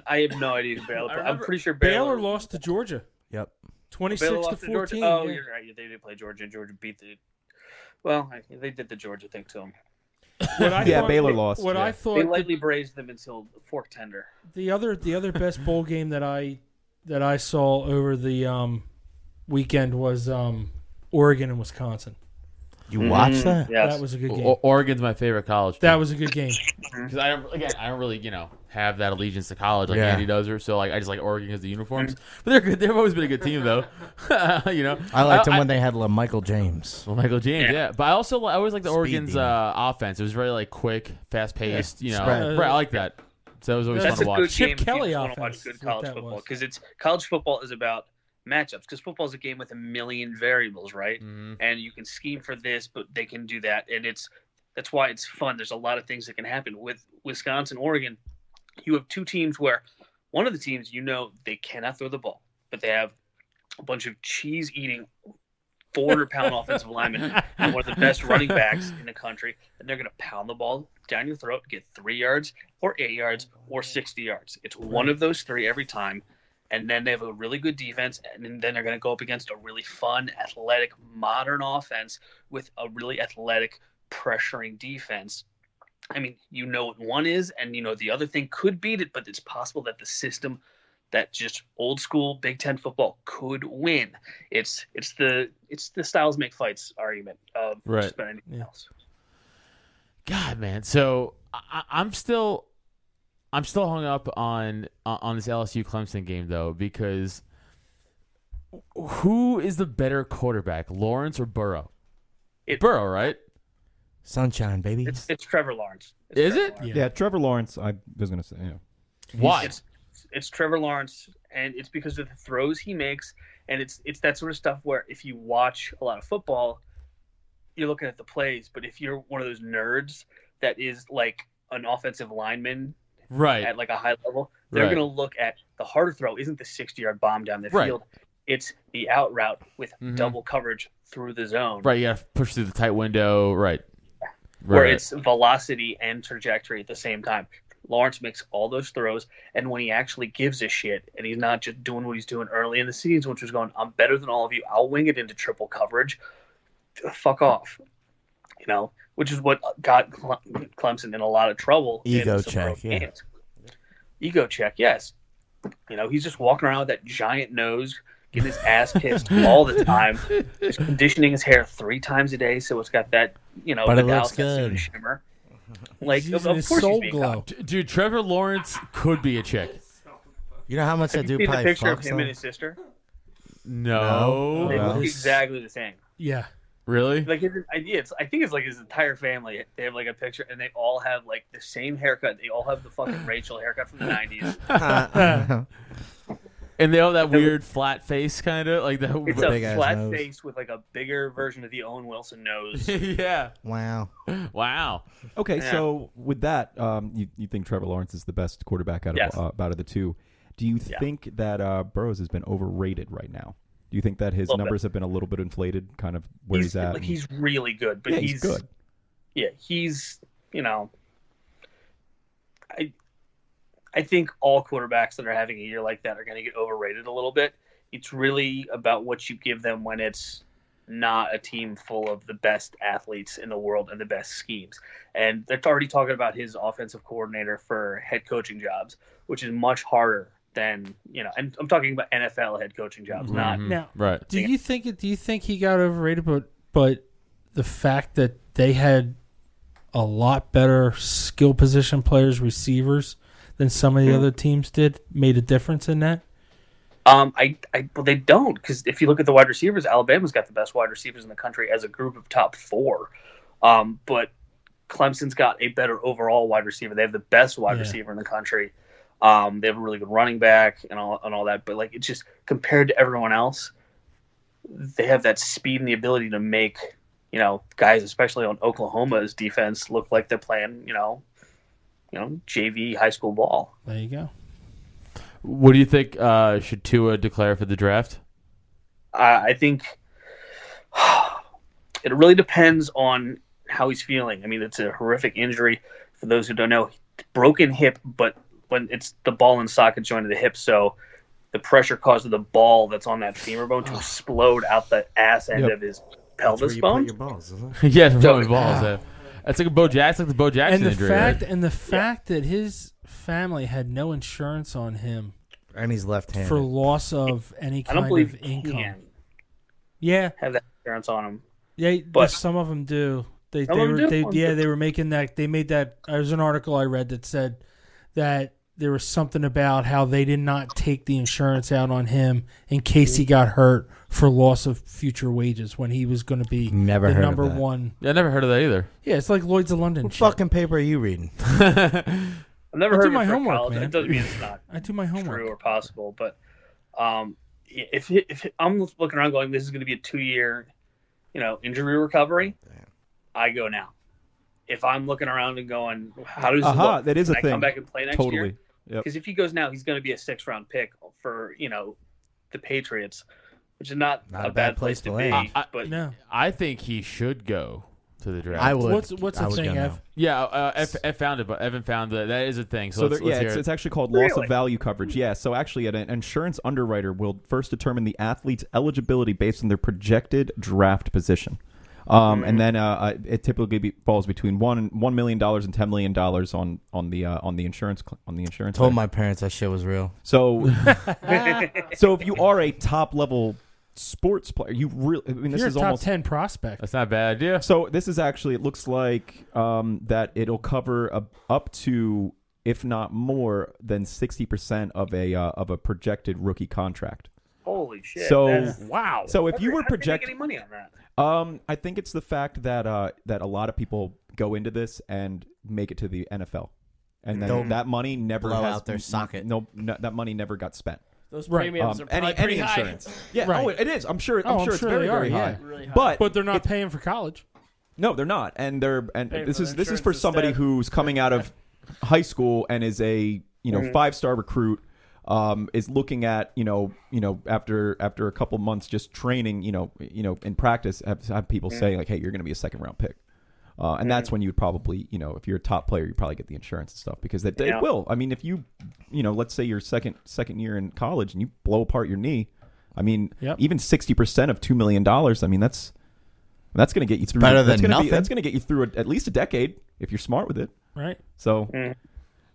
I have no idea who Baylor. I'm remember pretty sure Baylor lost to Georgia, Yep. 26 Baylor to lost 14. Georgia. Oh, yeah. you're right. They did play Georgia. Georgia beat the. Well, they did the Georgia thing to them. What I Yeah, thought- Baylor lost. What yeah. I thought They the- lightly braised them until fork tender. the other best bowl game that I saw over the weekend was Oregon and Wisconsin. You watched that? Yes. That was a good game. Oregon's my favorite college. That was a good game. Because I don't really have that allegiance to college like Yeah. Andy does, or so like I just like Oregon because the uniforms. But they're good. They've always been a good team though. I liked them when they had Michael James. Well, Michael James, yeah. But I always like the Speed Oregon's demon. offense. It was very like quick, fast paced. Spread. Right, I like that. So it was always That's fun That's to a watch. good Chip game if you Kelly just want to watch offense good is what college that football was. because college football is about matchups because football is a game with a million variables, right? Mhm. And you can scheme for this, but they can do that, and that's why it's fun. There's a lot of things that can happen with Wisconsin, Oregon. You have two teams where one of the teams they cannot throw the ball, but they have a bunch of cheese-eating 400-pound offensive linemen and one of the best running backs in the country, and they're going to pound the ball down your throat, get 3 yards or 8 yards or 60 yards. It's one of those three every time. And then they have a really good defense, and then they're going to go up against a really fun, athletic, modern offense with a really athletic, pressuring defense. I mean, what one is, and the other thing could beat it, but it's possible that the system that just old school Big Ten football could win. It's the styles make fights argument of Right. just about anything else. God, man. So I'm still hung up on this LSU Clemson game though, because who is the better quarterback, Lawrence or Burrow? Burrow, right? Sunshine, baby. It's Trevor Lawrence. Is it? Lawrence. Yeah, Trevor Lawrence. I was gonna say. Yeah. Why? It's Trevor Lawrence, and it's because of the throws he makes, and it's that sort of stuff where if you watch a lot of football, you're looking at the plays, but if you're one of those nerds that is like an offensive lineman Right. at like a high level, they're Right. going to look at the harder throw isn't the 60-yard bomb down the Right. field. It's the out route with Mhm. double coverage through the zone. Right. You got to push through the tight window. Right. Where Right. it's velocity and trajectory at the same time. Lawrence makes all those throws, and when he actually gives a shit, and he's not just doing what he's doing early in the season, which was going, I'm better than all of you, I'll wing it into triple coverage, fuck off. Which is what got Clemson in a lot of trouble. Ego in some check, road yeah. games. Ego check, yes. He's just walking around with that giant nose, getting his ass kissed all the time. Just conditioning his hair 3 times a day, so it's got that, But it Vidal looks Sassoon good. shimmer. Like, He's of using his course soul he's being glow. cocky. Dude, Trevor Lawrence could be a chick. You know how much Have that you dude seen the probably picture of fucks him them? and his sister? No. They Well. look exactly the same. Yeah. Really? Like I think it's like his entire family. They have like a picture, and they all have like the same haircut. They all have the fucking Rachel haircut from the '90s. And they have that weird flat face, kind of like that. It's Big a ass flat nose. face with like a bigger version of the Owen Wilson nose. Yeah. Wow. Wow. Okay, Yeah. so with that, you think Trevor Lawrence is the best quarterback out Yes. of the two? Do you Yeah. think that Burrows has been overrated right now? Do you think that his Little bit. numbers have been a little bit inflated, kind of where he's at? Like he's really good, but yeah, he's good. Yeah, he's I think all quarterbacks that are having a year like that are going to get overrated a little bit. It's really about what you give them when it's not a team full of the best athletes in the world and the best schemes. And they're already talking about his offensive coordinator for head coaching jobs, which is much harder than, and I'm talking about NFL head coaching jobs, not Mhm. Now, Right. do you think he got overrated? But the fact that they had a lot better skill position players, receivers than some of the other teams did made a difference in that. Well, they don't, because if you look at the wide receivers, Alabama's got the best wide receivers in the country as a group of top 4. But Clemson's got a better overall wide receiver. They have the best wide receiver in the country. They have a really good running back and all that. But like, it's just compared to everyone else, they have that speed and the ability to make guys, especially on Oklahoma's defense, look like they're playing JV high school ball. There you go. What do you think? Should Tua declare for the draft? I think it really depends on how he's feeling. I mean, it's a horrific injury. For those who don't know, broken hip, but when it's the ball and socket joint of the hip, so the pressure causes the ball that's on that femur bone to explode out the ass end of his pelvis bone. Your balls, isn't it? Yeah, throwing balls. That's like the Bo Jackson injury. The fact that his family had no insurance on him And he's left-handed. for loss of any I kind don't believe of he income. can Yeah, have that insurance on him. yeah, But- some of them do. They Some of them were do? they were making that. They made that. There's an article I read that said that there was something about how they did not take the insurance out on him in case he got hurt for loss of future wages when he was going to be Never the heard number of that. one. Yeah, I never heard of that either. Yeah, it's like Lloyd's of London. What shit. fucking paper are you reading? I've never I heard do of my it for homework, college. man. It doesn't mean it's not I do my homework. true or possible, but if I'm looking around going, this is going to be a 2-year, injury recovery, I go now. If I'm looking around and going, how does this look? That is Can a I thing. come back and play next year? Totally. Yep. Because if he goes now, he's going to be a 6th-round pick for the Patriots, which is not a bad place to be. land. But No. I think he should go to the draft. I would. What's I the would thing, go Ev? now. Yeah, Ev found it, but Evan found that is a thing. So, let's hear it. It's actually called loss Really? of value coverage. Yeah, so actually an insurance underwriter will first determine the athlete's eligibility based on their projected draft position. And then it typically falls between $1 million and $10 million on the insurance Told side. my parents that shit was real. So if you are a top level sports player, you really this You're a is top almost 10 prospect. That's not a bad idea. So this is actually, it looks like that it'll cover up to, if not more than 60% of a projected rookie contract. holy shit! So wow. So if you were how did they make projecting, any money on that? I think it's the fact that a lot of people go into this and make it to the NFL, and then Don't that money never blow has out their socket. No, that money never got spent. Those Right. premiums are probably Any pretty high. insurance. Yeah, Right. oh, it is. I'm sure. Oh, I'm sure it's they very, are, very yeah. high. Really high. But But they're not paying for college. no, they're not, and Paying this for is the this is for insurance somebody instead. who's coming out of high school and is a 5-star recruit. Is looking at after a couple months just training in practice have people say like, hey, you're going to be a 2nd-round pick, and that's when you would probably if you're a top player, you probably get the insurance and stuff because it will. I mean, if you let's say your second year in college and you blow apart your knee, I mean, Yep. even 60% of $2 million, I mean that's going to get you through. better that's than gonna nothing. That's going to get you through at least a decade if you're smart with it. Right. So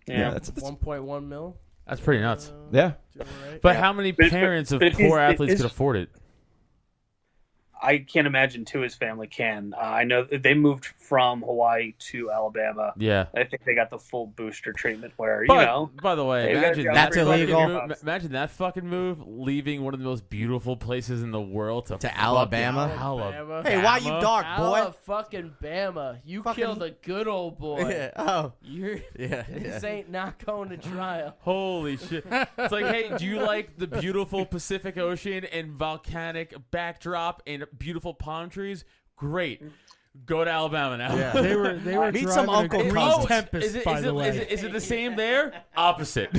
Yeah. that's 1.1 mil. That's pretty nuts. yeah. Right? But how many parents of but poor his- athletes his- could afford it? I can't imagine too his family can. I know that they moved from Hawaii to Alabama. Yeah. I think they got the full booster treatment where, But, by the way, they've got imagine jobs that That's fucking illegal. move- imagine that fucking move, leaving one of the most beautiful places in the world to fucking Alabama? Alabama. Hey, why you dark, boy? Fucking Bama. You Fucking- killed a good old boy. Yeah. Oh. You're, Yeah. This ain't not going to trial. Holy shit. It's like, hey, do you like the beautiful Pacific Ocean and volcanic backdrop and beautiful palm trees? Great. Go to Alabama now. Yeah. They were Meet driving some a Uncle green Cousins. Tempest, by the way. Is it the same there? Opposite.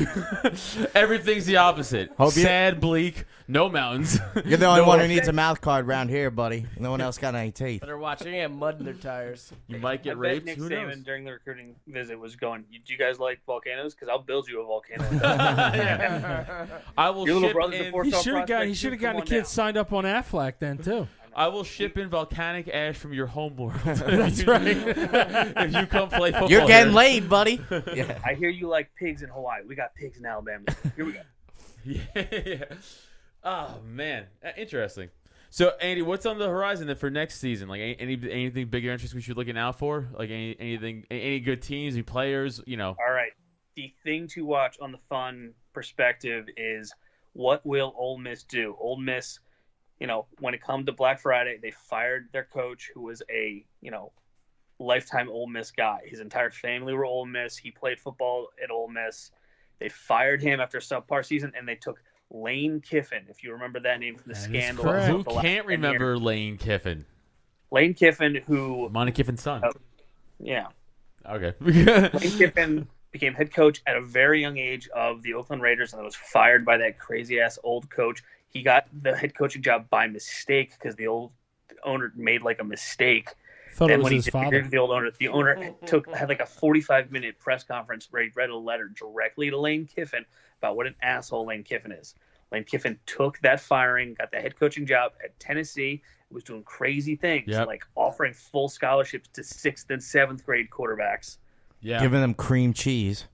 Everything's the opposite. Hope you- Sad, bleak, no mountains. You're the only No one who offense. needs a mouth guard around here, buddy. No one else got any teeth. Better watch. They're gonna have mud in their tires. You might I get bet raped. Nick Who Saban knows? during the recruiting visit was going, do you guys like volcanoes? Because I'll build you a volcano. I will Your little ship brother's a in. He four-star should have got. prospect, He should have come gotten the on kids down. signed up on Aflac then too. I will ship in volcanic ash from your homeworld. That's right. If you come play football, You're getting here. laid, buddy. Yeah. I hear you like pigs in Hawaii. We got pigs in Alabama. Here we go. Yeah. Oh man, interesting. So Andy, what's on the horizon then for next season? Like anything bigger interest we should be looking out for? Like any good teams, any players? All right. The thing to watch on the fun perspective is what will Ole Miss do? Ole Miss, when it comes to Black Friday, they fired their coach who was a, lifetime Ole Miss guy. His entire family were Ole Miss. He played football at Ole Miss. They fired him after a subpar season, and they took Lane Kiffin, if you remember that name from the That is scandal. correct. of Who the last can't 10 remember years. Lane Kiffin? Lane Kiffin, who, Monty Kiffin's son. yeah. Okay. Lane Kiffin became head coach at a very young age of the Oakland Raiders and was fired by that crazy-ass old coach. he got the head coaching job by mistake because the old owner made like a mistake. Thought it And was when he his did father. the owner had like a 45-minute press conference where he read a letter directly to Lane Kiffin about what an asshole Lane Kiffin is. Lane Kiffin took that firing, got the head coaching job at Tennessee, was doing crazy things, like offering full scholarships to 6th and 7th grade quarterbacks. Yeah. Giving them cream cheese,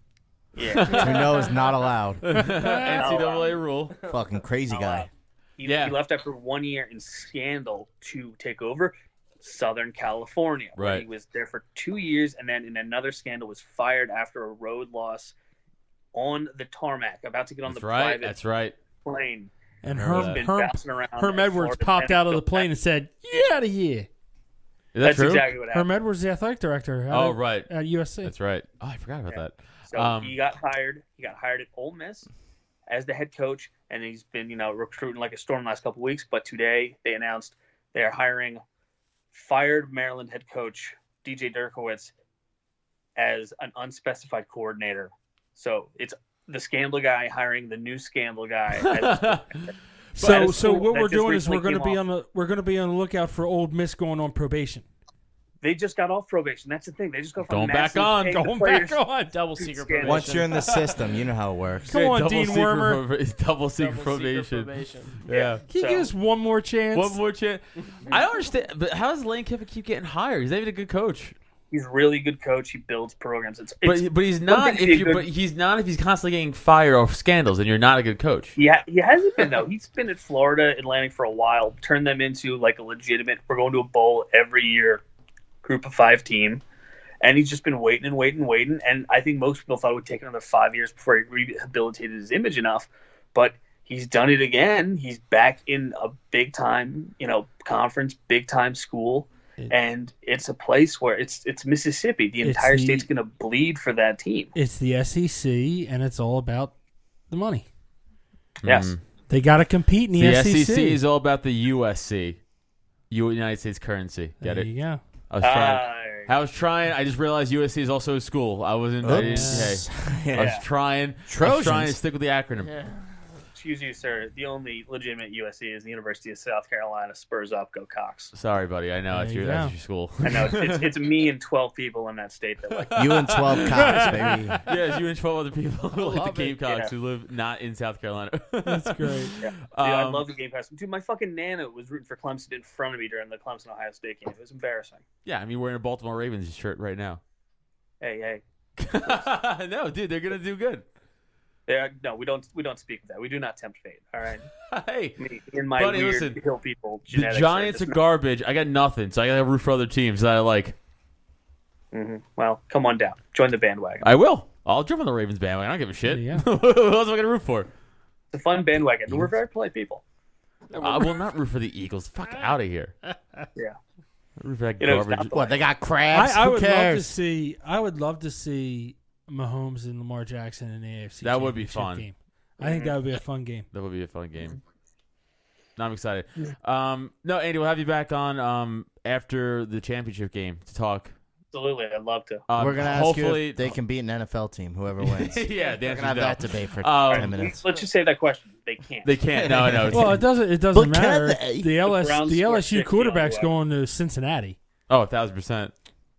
Yeah. which we know is not allowed. NCAA rule. Fucking crazy guy. He left after 1 year in scandal to take over Southern California. Where Right. He was there for 2 years, and then in another scandal was fired after a road loss on the tarmac, about to get on the private That's right. plane. And Herm- He's been Herm bouncing around Herm in Edwards Florida, popped then out of go the plane back. and said, "Get out of here." Is that That's true? exactly what happened. Herm Edwards, the athletic director. Oh, right. At USC. That's right. Oh, I forgot about that. So he got hired. He got hired at Ole Miss as the head coach, and he's been, recruiting like a storm the last couple of weeks. But today they announced they are hiring fired Maryland head coach DJ Derkowitz as an unspecified coordinator. So it's the scandal guy hiring the new scandal guy. So what that we're just doing is recently we're going to came be off. we're going to be on the lookout for Old Miss going on probation. They just got off probation. That's the thing. They just go from Going back massive on. pay to Going players. back on. Double secret Scandal. probation. Once you're in the system, you know how it works. Come on, Double Dean secret Wormer. Double secret Double secret probation. probation. Yeah. Can you give us one more chance? One more chance. I don't understand, but how does Lane Kiffin keep getting hired? He's not even a good coach. He's a really good coach. He builds programs. But he's not thing to be if you good- but he's not if he's constantly getting fired or scandals, and you're not a good coach. He hasn't been, though. He's been at Florida Atlantic for a while, turned them into like a legitimate, we're going to a bowl every year group of 5 team. And he's just been waiting. And I think most people thought it would take another 5 years before he rehabilitated his image enough. But he's done it again. He's back in a big time, conference, big time school. And it's a place where it's Mississippi. The entire state's going to bleed for that team. It's the SEC, and it's all about the money. Yes. They got to compete in the The SEC. SEC is all about the USC, United States currency. Get there it? you go. I was trying. I just realized USC is also a school. I wasn't. I Oops. was trying. I was Trojans. trying to stick with the acronym. Yeah. Excuse you, sir. The only legitimate USC is the University of South Carolina. Spurs up, go Cox. Sorry, buddy. I know There that's you your go. school. I know it's me and 12 people in that state that like. You and 12 cops, baby. Yes, you and 12 other people who like the love it. Gamecocks Yeah. who live not in South Carolina. That's great. Yeah. Dude, I Um, love the Gamecocks. Dude, my fucking nana was rooting for Clemson in front of me during the Clemson Ohio State game. It was embarrassing. Yeah, I mean, wearing a Baltimore Ravens shirt right now. Hey. No, dude, they're gonna do good. No, we don't speak of that. We do not tempt fate. All right. Hey, Me and my buddy, weird listen, hill people. the Giants are garbage. I got nothing, so I gotta root for other teams that I like. Well, come on down. Join the bandwagon. I will. I'll jump on the Ravens bandwagon. I don't give a shit. Yeah. Who else am I gonna root for? It's a fun bandwagon. We're very polite people. I will not root for the Eagles. Fuck out of here. Yeah. Root for that You know, it's garbage. not the What, they got crabs? I Who would cares? love to see Mahomes and Lamar Jackson in the AFC. That would be Championship fun. Game. I think that would be a fun game. That would be a fun game. No, I'm excited. No, Andy, we'll have you back on after the championship game to talk. Absolutely. I'd love to. We're going to ask hopefully, you if they can beat an NFL team, whoever wins. yeah, the We're answer's going to have no. that debate for Um, 10 minutes. Let's just say that question. They can't. They can't. No, no. Well, it doesn't But can matter. they? The Browns LSU scored 60 quarterback's on the way. going to Cincinnati. Oh, 1,000%.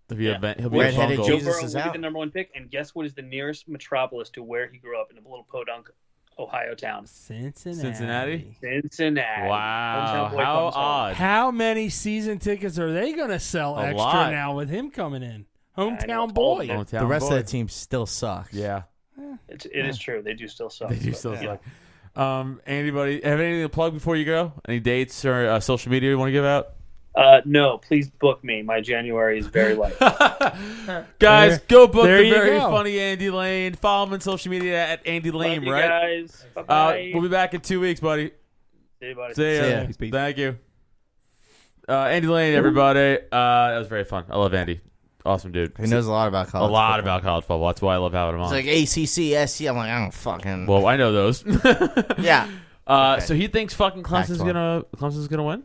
He'll be Yeah. he'll be a Red-headed bungle. Joe Jesus Burrow is will be out. the number 1 pick, and guess what is the nearest metropolis to where he grew up in a little podunk Ohio town? Cincinnati? Cincinnati. Wow. Hometown boy How comes home. odd. How many season tickets are they going to sell A extra lot. now with him coming in? know, Hometown all boy. of them. Hometown The rest boy. of the team still sucks. Yeah. It is true. They do still suck. They do but, still yeah. suck. Anybody have anything to plug before you go? Any dates or social media you want to give out? No, please book me. My January is very light. Guys, go book there the you very go. funny Andy Lane. Follow him on social media at Andy Lane, Love you right? guys. Bye-bye. We'll be back in 2 weeks, buddy. See you, buddy. See ya. See ya. Peace, peace. Thank you. Andy Lane, everybody. That was very fun. I love Andy. Awesome dude. He knows a lot about A college lot football. about college football. That's why I love having him It's on. like ACC, SC. I'm like, I don't fucking. Well, I know those. yeah. Okay. So he thinks fucking Pac-12. Clemson's gonna win.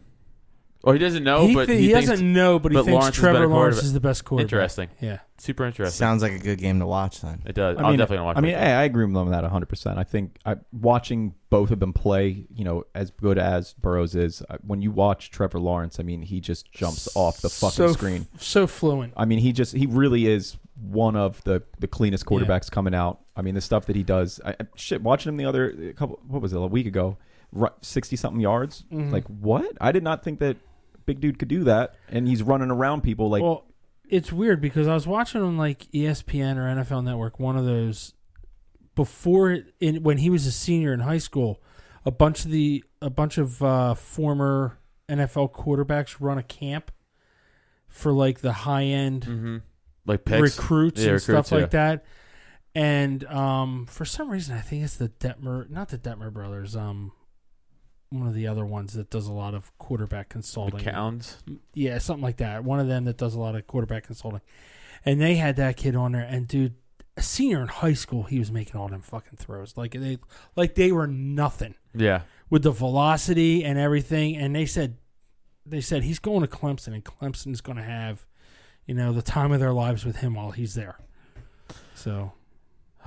Well, he doesn't know, he but he thinks, doesn't know, but he but thinks Lawrence is better Trevor Lawrence quarterback. is the best quarterback. Interesting. Yeah. Super interesting. Sounds like a good game to watch then. It does. I I'll mean, definitely watch. I mean, that hey, game. I agree with them on that 100%. I think watching both of them play, as good as Burrows is, when you watch Trevor Lawrence, I mean, he just jumps off the fucking screen. So fluent. I mean, he really is one of the cleanest quarterbacks coming out. I mean, the stuff that he does. Watching him a week ago, 60-something yards. Mm-hmm. Like, what? I did not think that big dude could do that, and he's running around people like. Well, it's weird because I was watching on like ESPN or NFL Network, one of those when he was a senior in high school. A bunch of former NFL quarterbacks run a camp for like the high end like picks. recruits and stuff yeah. like that. And for some reason, I think it's not the Detmer brothers. One of the other ones that does a lot of quarterback consulting. McCown's? Yeah, something like that. One of them that does a lot of quarterback consulting. And they had that kid on there. And, dude, a senior in high school, he was making all them fucking throws. Like they were nothing. Yeah. With the velocity and everything. And they said he's going to Clemson. And Clemson's going to have, the time of their lives with him while he's there. So.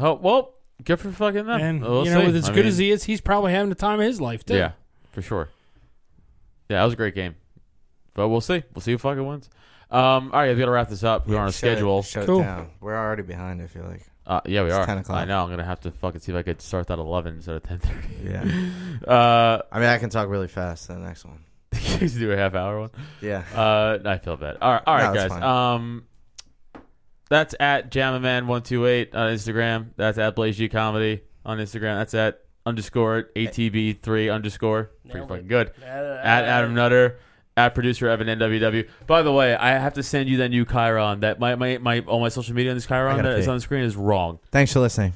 Oh, well, good for fucking them. And, we'll see. with as good as he is, he's probably having the time of his life, too. Yeah. For sure. Yeah, that was a great game. But we'll see. We'll see who fucking wins. All right, we got to wrap this up. We're on a schedule. Shut Cool. it down. We're already behind, I feel like. Yeah, we It's are. 10 o'clock. I know. I'm going to have to fucking see if I could start that 11 instead of 10:30. Yeah. I mean, I can talk really fast. The next one. You do a half-hour one? Yeah. I feel bad. All right, No, it's guys. fine. That's at Jamaman128 on Instagram. That's at Blaze G Comedy on Instagram. That's at _ATB3 _ Pretty Nailed fucking it. good. At Adam Nutter. At producer Evan NWW. By the way, I have to send you that new Chiron. That my all my social media on this Chiron that is on the screen is wrong. Thanks for listening.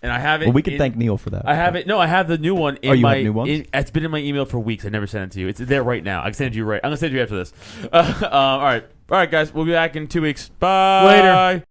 And I have it. Well, we can thank Neil for that. I have it. No, I have the new one in you my. have new ones? It's been in my email for weeks. I never sent it to you. It's there right now. I can send it to you right. I'm gonna send it to you after this. All right, guys. We'll be back in 2 weeks. Bye. Later.